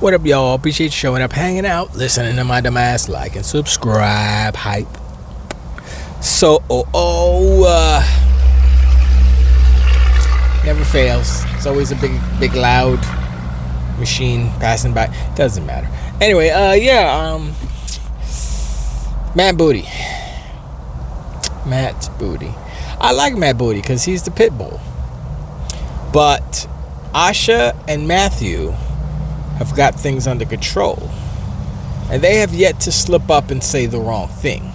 What up, y'all? Appreciate you showing up, hanging out, listening to my dumb ass. Like and subscribe, hype. So, never fails. It's always a big, loud machine passing by. Doesn't matter. Anyway, Matt Booty. Matt Booty. I like Matt Booty because he's the pit bull. But Asha and Matthew have got things under control. And they have yet to slip up and say the wrong thing.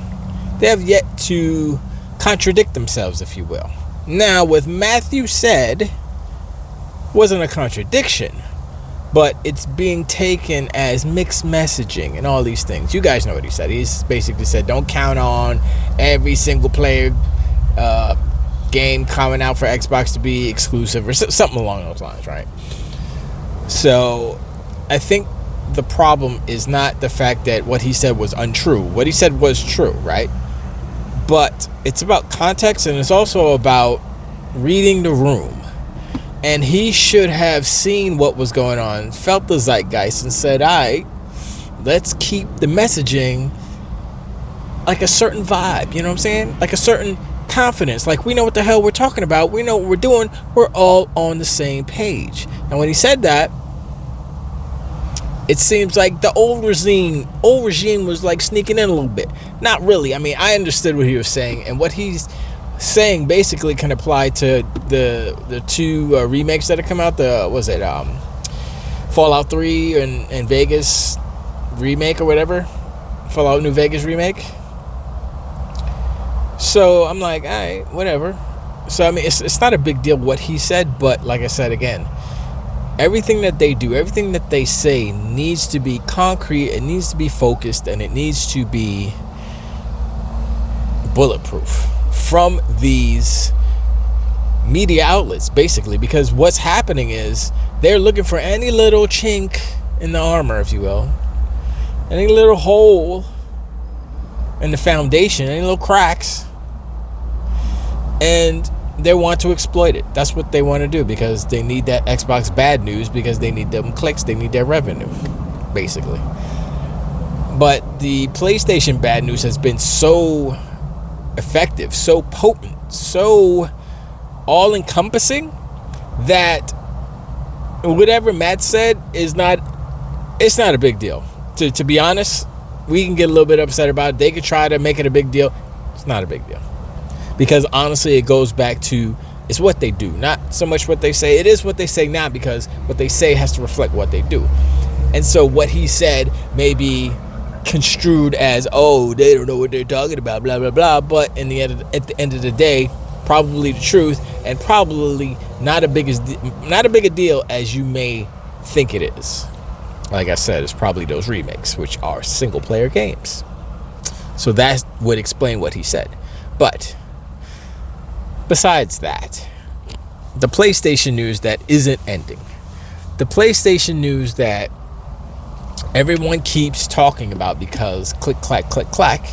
They have yet to contradict themselves, if you will. Now, what Matthew said wasn't a contradiction, but it's being taken as mixed messaging and all these things. You guys know what he said. He's basically said, don't count on every single player game coming out for Xbox to be exclusive or something along those lines, right? So I think the problem is not the fact that what he said was untrue. What he said was true, right? But it's about context, and it's also about reading the room. And he should have seen what was going on, felt the zeitgeist, and said, all right, let's keep the messaging like a certain vibe, you know what I'm saying? Like a certain confidence, like we know what the hell we're talking about, we know what we're doing, we're all on the same page. And when he said that, it seems like the old regime was like sneaking in a little bit. Not really. I mean, I understood what he was saying, and what he's saying basically can apply to the two remakes that have come out. Fallout 3 and Vegas remake or whatever, Fallout New Vegas remake. So I'm like, all right, whatever. So I mean, it's not a big deal what he said, but like I said again, everything that they do, everything that they say needs to be concrete, it needs to be focused, and it needs to be bulletproof from these media outlets, basically, because what's happening is they're looking for any little chink in the armor, if you will, any little hole in the foundation, any little cracks, and they want to exploit it. That's what they want to do, because they need that Xbox bad news, because they need them clicks, they need their revenue, basically. But the PlayStation bad news has been so effective, so potent, so all-encompassing that whatever Matt said it's not a big deal. To be honest, we can get a little bit upset about it. They could try to make it a big deal. It's not a big deal. Because honestly, it goes back to, it's what they do, not so much what they say. It is what they say now, because what they say has to reflect what they do. And so what he said may be construed as, oh, they don't know what they're talking about, blah, blah, blah. But at the end of the day, probably the truth, and probably not a big a deal as you may think it is. Like I said, it's probably those remakes, which are single-player games. So that would explain what he said. But besides that, the PlayStation news that isn't ending, the PlayStation news that everyone keeps talking about because click, clack,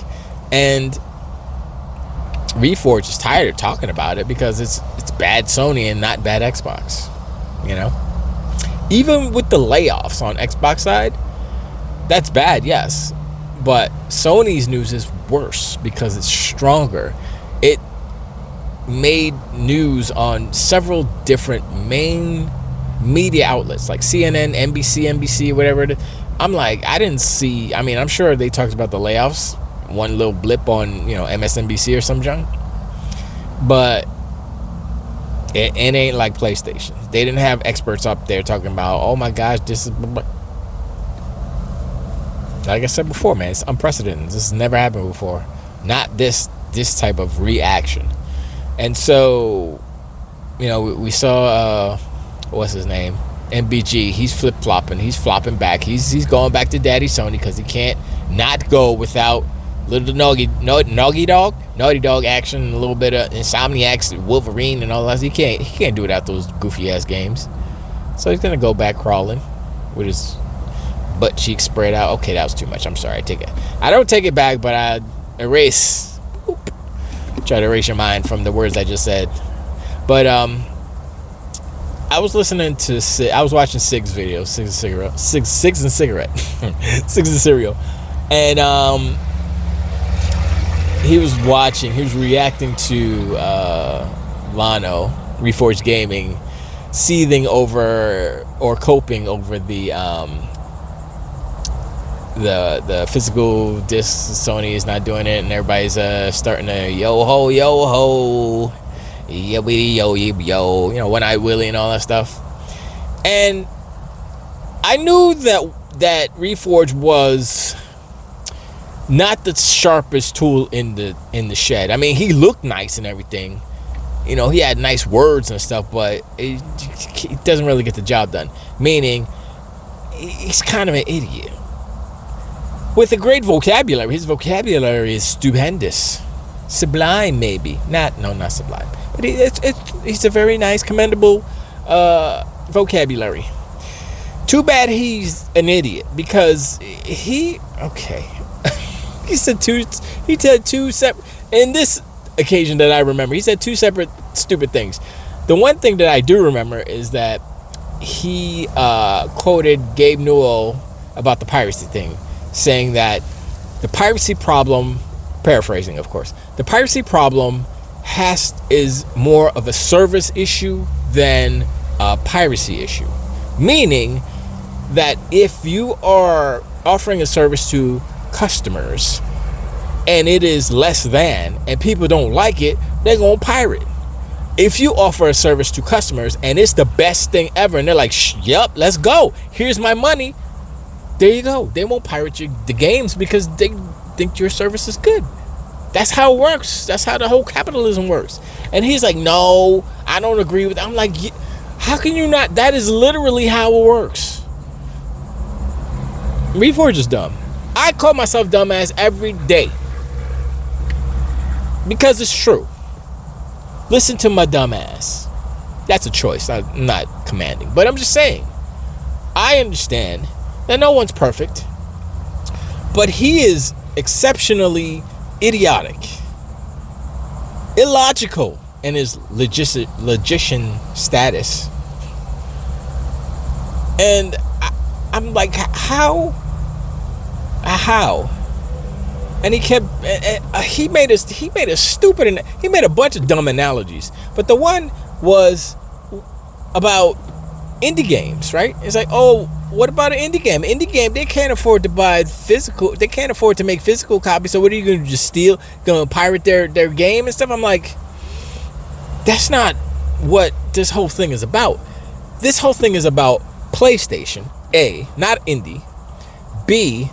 and Reforge is tired of talking about it because it's bad Sony and not bad Xbox, you know? Even with the layoffs on Xbox side, that's bad, yes. But Sony's news is worse because it's stronger. It made news on several different main media outlets like CNN, NBC, whatever it is. I'm like, I didn't see, I mean, I'm sure they talked about the layoffs, one little blip on, MSNBC or some junk. But it ain't like PlayStation. They didn't have experts up there talking about, oh my gosh, this is... Like I said before, man, it's unprecedented. This has never happened before. Not this type of reaction. And so, we saw, what's his name? MBG. He's flip-flopping. He's flopping back. He's going back to Daddy Sony because he can't not go without little Naughty Dog action, a little bit of Insomniac's Wolverine and all that. He can't do it without those goofy-ass games. So he's going to go back crawling with his butt cheeks spread out. Okay, that was too much. I'm sorry. I don't take it back, but I erase. Try to erase your mind from the words I just said. But I was listening to I was watching Sig's video, Sig's cigarette, Sig's and cigarette, Sig's and cereal, and he was reacting to Lano, Reforged Gaming, seething over or coping over the physical disc. Sony is not doing it, and everybody's starting to yo ho, yo, One Eye Willie and all that stuff. And I knew that Reforged was not the sharpest tool in the shed. I mean, he looked nice and everything. He had nice words and stuff, but it doesn't really get the job done. Meaning, he's kind of an idiot. With a great vocabulary. His vocabulary is stupendous. Sublime, maybe. Not sublime. But he's a very nice, commendable vocabulary. Too bad he's an idiot, because he said two separate, in this occasion that I remember, he said two separate stupid things. The one thing that I do remember is that he quoted Gabe Newell about the piracy thing, saying that the piracy problem, paraphrasing of course, the piracy problem is more of a service issue than a piracy issue. Meaning that if you are offering a service to customers and it is less than, and people don't like it, they're gonna pirate. If you offer a service to customers and it's the best thing ever, and they're like, yep, let's go, here's my money, there you go. They won't pirate the games because they think your service is good. That's how it works. That's how the whole capitalism works. And he's like, no, I don't agree with that. I'm like, how can you not? That is literally how it works. Reforged is dumb. I call myself dumbass every day, because it's true. Listen to my dumbass. That's a choice. I'm not commanding, but I'm just saying, I understand that no one's perfect, but he is exceptionally idiotic, illogical in his logician status. And I'm like, how? And he kept, he made a stupid, he made a bunch of dumb analogies, but the one was about indie games, right? It's like, oh, what about an indie game? Indie game, they can't afford to buy physical, they can't afford to make physical copies, so what are you going to just steal, going to pirate their game and stuff? I'm like, that's not what this whole thing is about. This whole thing is about PlayStation, A, not indie, B,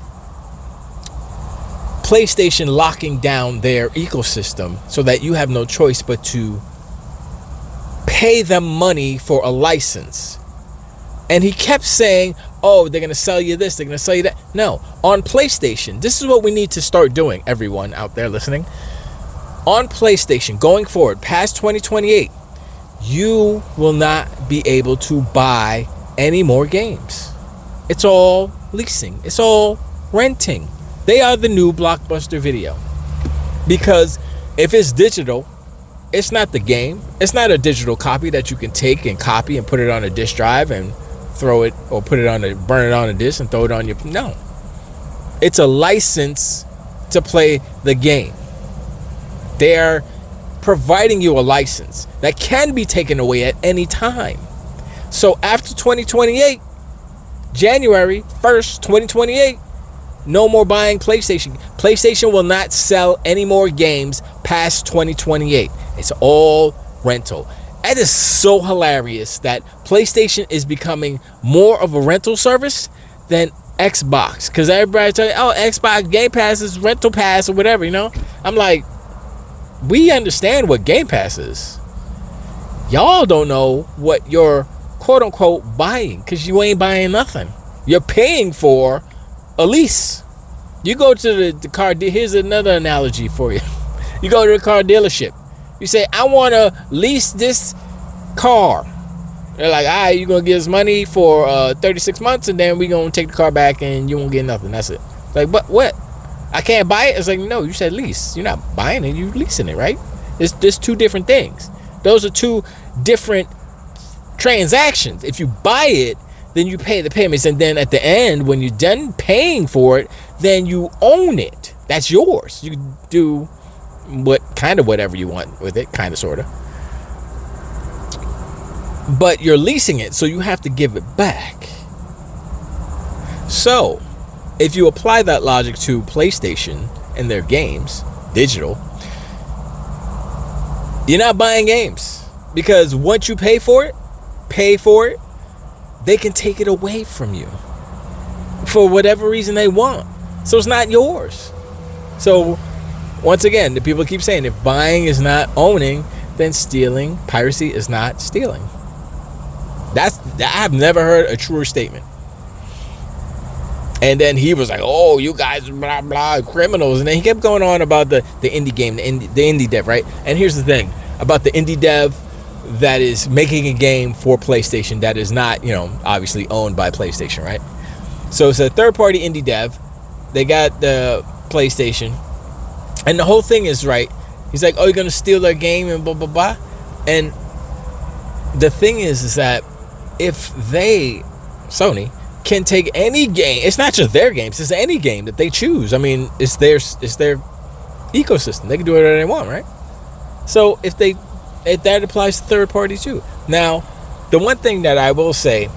PlayStation locking down their ecosystem so that you have no choice but to pay them money for a license. And he kept saying, oh, they're going to sell you this, they're going to sell you that. No, on PlayStation, this is what we need to start doing, everyone out there listening. On PlayStation, going forward, past 2028, you will not be able to buy any more games. It's all leasing. It's all renting. They are the new Blockbuster Video. Because if it's digital, it's not the game. It's not a digital copy that you can take and copy and put it on a disk drive and throw it, or burn it on a disc and throw it on your, no. It's a license to play the game. They're providing you a license that can be taken away at any time. So after 2028, January 1st, 2028, no more buying PlayStation. PlayStation will not sell any more games past 2028. It's all rental. It is so hilarious that PlayStation is becoming more of a rental service than Xbox. Because everybody tell you, oh, Xbox Game Pass is rental pass or whatever, you know? I'm like, we understand what Game Pass is. Y'all don't know what you're quote-unquote buying, because you ain't buying nothing. You're paying for a lease. You go to the car, here's another analogy for you. You go to the car dealership. You say, I want to lease this car. They're like, all right, you're going to give us money for 36 months, and then we're going to take the car back, and you won't get nothing. That's it. Like, but what? I can't buy it? It's like, no, you said lease. You're not buying it. You're leasing it, right? There's two different things. Those are two different transactions. If you buy it, then you pay the payments, and then at the end, when you're done paying for it, then you own it. That's yours. You can do whatever you want with it, kind of, sort of. But you're leasing it, so you have to give it back. So, if you apply that logic to PlayStation and their games, digital, you're not buying games. Because once you pay for it, they can take it away from you for whatever reason they want. So it's not yours. So, once again, the people keep saying if buying is not owning, then stealing, piracy is not stealing. I've never heard a truer statement. And then he was like, "Oh, you guys, blah blah, criminals." And then he kept going on about the indie game, the indie dev, right? And here's the thing about the indie dev that is making a game for PlayStation that is not, obviously owned by PlayStation, right? So it's a third-party indie dev. They got the PlayStation, and the whole thing is, right, he's like, "Oh, you're gonna steal their game and blah blah blah." And the thing is that if Sony can take any game, it's not just their games, it's any game that they choose. I mean, it's their ecosystem. They can do whatever they want, right? So that applies to third party too. Now, the one thing that I will say,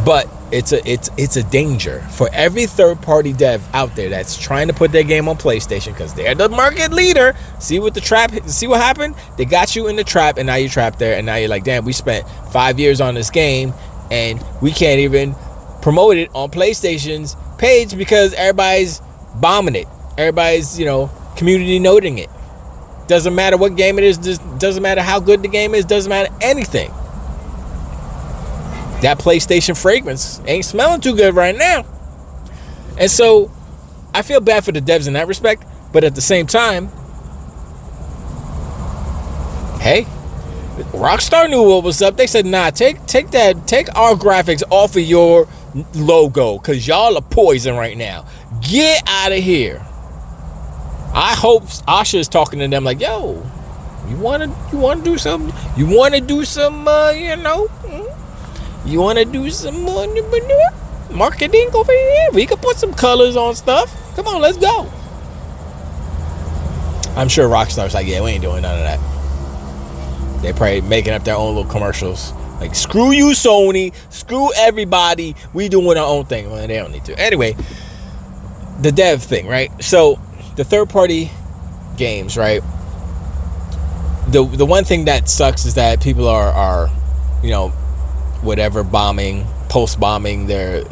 but it's a danger for every third party dev out there that's trying to put their game on PlayStation because they're the market leader. See what happened? They got you in the trap, and now you're trapped there, and now you're like, damn, we spent 5 years on this game and we can't even promote it on PlayStation's page because everybody's bombing it. Everybody's, community noting it. Doesn't matter what game it is, doesn't matter how good the game is, doesn't matter anything. That PlayStation fragrance ain't smelling too good right now. And so I feel bad for the devs in that respect, but at the same time, hey, Rockstar knew what was up. They said, "Nah, take our graphics off of your logo, cause y'all are poison right now. Get out of here." I hope Asha is talking to them like, "Yo, you wanna do something? You wanna do some, you wanna do some marketing over here? We can put some colors on stuff. Come on, let's go." I'm sure Rockstar's like, "Yeah, we ain't doing none of that." They're probably making up their own little commercials. Like, screw you, Sony. Screw everybody. We doing our own thing. Well, they don't need to. Anyway, the dev thing, right? So, the third-party games, right? The one thing that sucks is that people are post-bombing their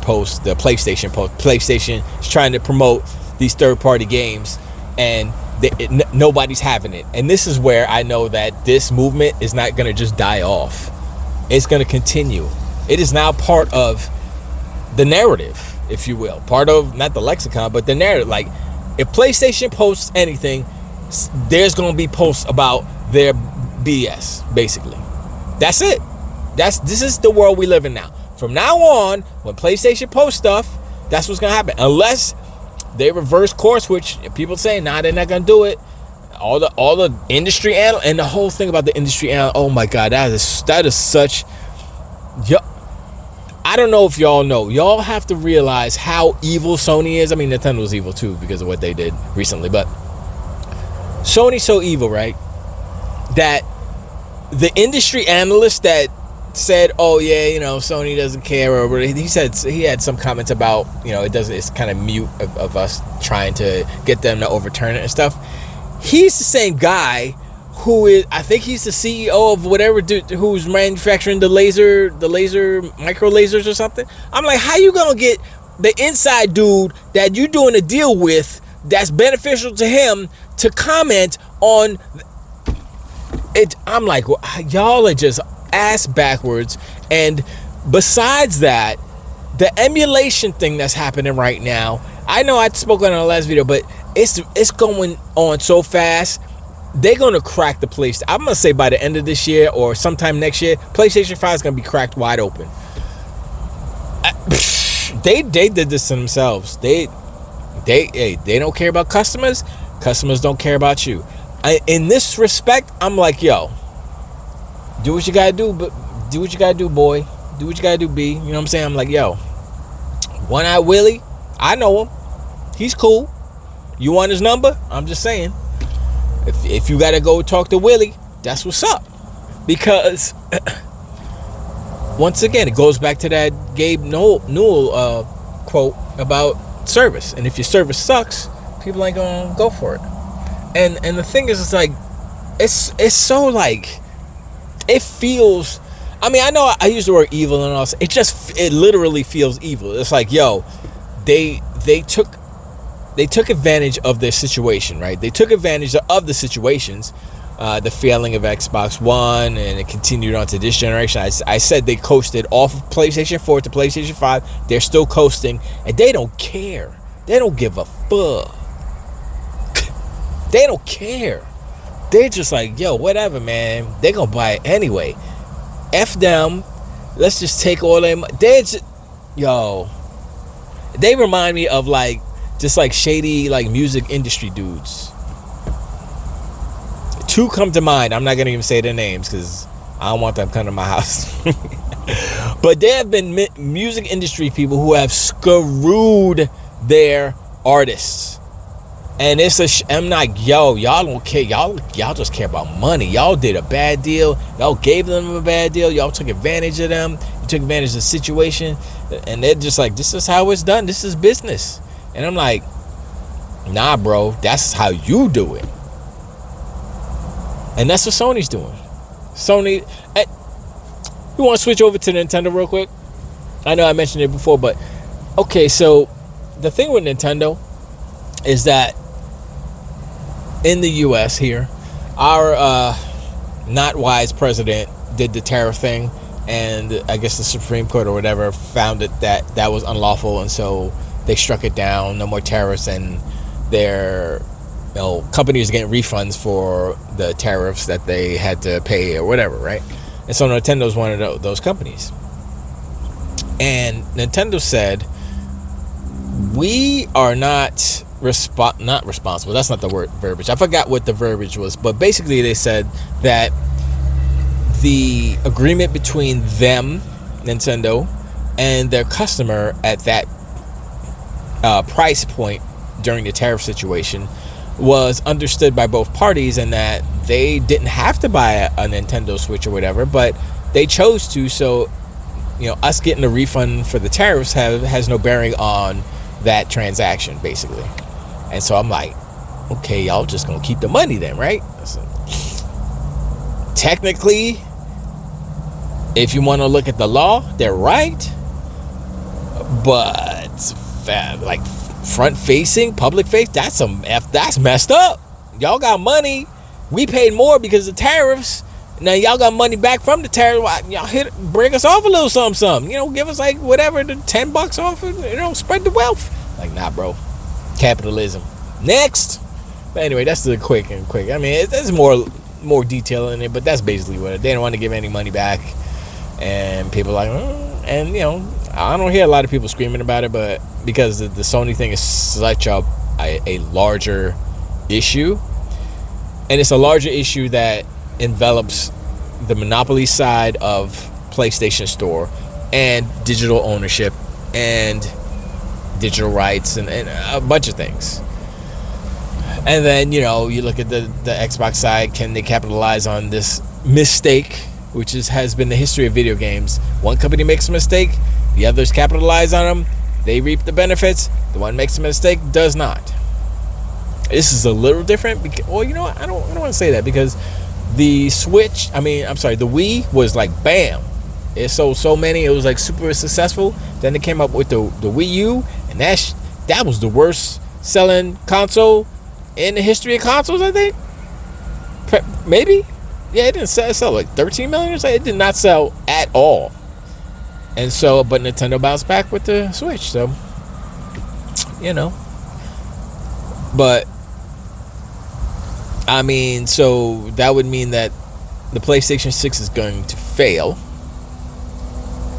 posts, the PlayStation post. PlayStation is trying to promote these third-party games, and nobody's having it. And this is where I know that this movement is not going to just die off. It's going to continue. It is now part of the narrative, if you will. Part of, not the lexicon, but the narrative. Like, if PlayStation posts anything, there's going to be posts about their BS, basically. That's it. This is the world we live in now. From now on, when PlayStation posts stuff, that's what's going to happen. Unless they reverse course, which people say, nah, they're not gonna do it. All the industry and the whole thing about the industry oh my god, that is such. I don't know if y'all know. Y'all have to realize how evil Sony is. I mean, Nintendo's evil too because of what they did recently, but Sony's so evil, right? That the industry analyst that said, "Oh yeah, Sony doesn't care," or he had some comments about, it's kind of mute of us trying to get them to overturn it and stuff. He's the same guy who is, I think he's the CEO of whatever who's manufacturing the micro lasers or something. I'm like, how you gonna get the inside dude that you doing a deal with that's beneficial to him to comment on it? I'm like, well, y'all are just ass backwards. And besides that, the emulation thing that's happening right now, I know I spoke on the last video, but it's going on so fast. They're gonna crack the PlayStation. I'm gonna say by the end of this year or sometime next year, PlayStation 5 is gonna be cracked wide open. They did this to themselves. They don't care about customers. Customers don't care about you. In this respect, I'm like, yo, Do what you gotta do, but do what you gotta do, boy. Do what you gotta do, B. You know what I'm saying? I'm like, yo, One Eye Willie, I know him. He's cool. You want his number? I'm just saying. If you gotta go talk to Willie, that's what's up. Because once again, it goes back to that Gabe Newell quote about service. And if your service sucks, people ain't gonna go for it. And the thing is, it's like, it's so like, it feels, I mean, I know I use the word evil and all, it literally feels evil. It's like, yo, they took advantage of their situation, right? They took advantage of the situations, the failing of Xbox One, and it continued on to this generation. I said they coasted off of PlayStation 4 to PlayStation 5. They're still coasting, and they don't care. They don't give a fuck. They don't care. They're just like, yo, whatever, man. They're gonna buy it anyway. F them. Let's just take all them. They remind me of just shady music industry dudes. Two come to mind. I'm not gonna even say their names because I don't want them coming to my house. But there have been music industry people who have screwed their artists. And I'm like, yo, y'all don't care. Y'all just care about money. Y'all did a bad deal. Y'all gave them a bad deal. Y'all took advantage of them. You took advantage of the situation. And they're just like, this is how it's done. This is business. And I'm like, nah, bro, that's how you do it. And that's what Sony's doing. Sony, you want to switch over to Nintendo real quick? I know I mentioned it before, but okay, so the thing with Nintendo is that in the US here, our not wise president did the tariff thing, and I guess the Supreme Court or whatever found it that was unlawful, and so they struck it down. No more tariffs, and their companies are getting refunds for the tariffs that they had to pay or whatever, right? And so Nintendo's one of those companies. And Nintendo said, we are not responsible. That's not the verbiage. I forgot what the verbiage was, but basically they said that the agreement between them, Nintendo, and their customer at that price point during the tariff situation was understood by both parties, and that they didn't have to buy a Nintendo Switch or whatever, but they chose to. So, us getting a refund for the tariffs has no bearing on that transaction, basically. And so I'm like, okay, y'all just gonna keep the money then, right? So, technically, if you want to look at the law, they're right, but front facing, public face, that's messed up. Y'all got money. We paid more because of tariffs. Now y'all got money back from the tariffs. Y'all bring us off a little something. Give us whatever, the $10 off. Spread the wealth. Like, nah, bro. Capitalism. Next. But anyway, that's the quick. I mean, there's more detail in it, but that's basically what they don't want to give any money back, and people are like, and I don't hear a lot of people screaming about it, but because the Sony thing is such a larger issue, and it's a larger issue that envelops the monopoly side of PlayStation Store and digital ownership and digital rights and a bunch of things. And then you look at the Xbox side. Can they capitalize on this mistake, which has been the history of video games? One company makes a mistake, the others capitalize on them, they reap the benefits. The one makes a mistake does not. This is a little different because, well, you know what, I don't want to say that, because the Switch, the Wii was like bam, it sold so many, it was like super successful. Then they came up with the Wii U, and that was the worst selling console in the history of consoles, I think. Maybe. Yeah, it didn't sell like 13 million or so. It did not sell at all. And so, but Nintendo bounced back with the Switch. So, but so that would mean that the PlayStation 6 is going to fail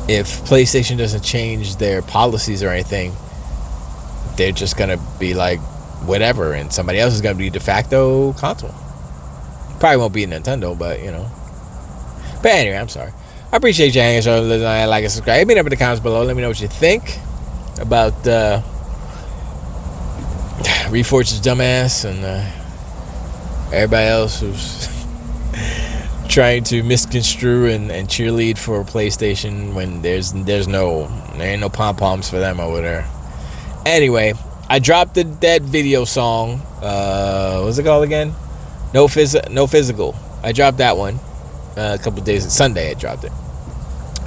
if PlayStation doesn't change their policies or anything. They're just gonna be like whatever, and somebody else is gonna be de facto console. Probably won't be Nintendo, but But anyway, I'm sorry. I appreciate you hanging out, listening, like, and subscribe. Hit me up in the comments below. Let me know what you think about Reforge's dumbass and everybody else who's trying to misconstrue and cheerlead for PlayStation when there ain't no pom poms for them over there. Anyway, I dropped that video song. What's it called again? No Physical. I dropped that one a couple of days. Sunday I dropped it.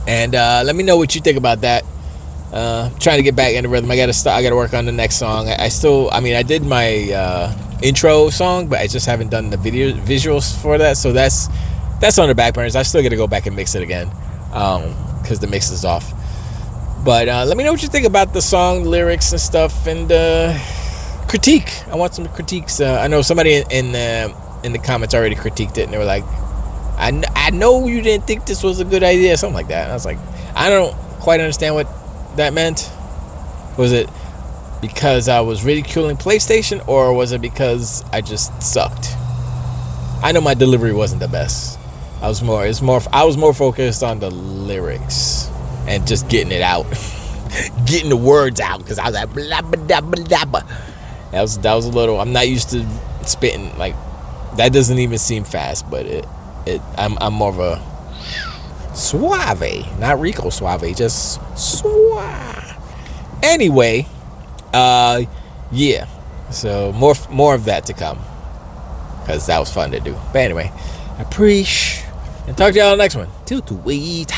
And let me know what you think about that. Trying to get back into rhythm. I gotta work on the next song. I did my intro song, but I just haven't done the visuals for that. So that's on the back burners. I still gotta go back and mix it again, because the mix is off. But let me know what you think about the song, lyrics and stuff, and critique. I want some critiques. I know somebody in the comments already critiqued it, and they were like, I know you didn't think this was a good idea, something like that. And I was like, I don't quite understand what that meant. Was it because I was ridiculing PlayStation, or was it because I just sucked? I know my delivery wasn't the best. I was more focused on the lyrics and just getting it out, getting the words out, because I was like blah blah blah blah. That was a little. I'm not used to spitting like that. Doesn't even seem fast, but I'm more of a suave, not Rico Suave, just suave. Anyway, yeah. So more of that to come, because that was fun to do. But anyway, I appreciate, and talk to y'all on the next one. Till to wait.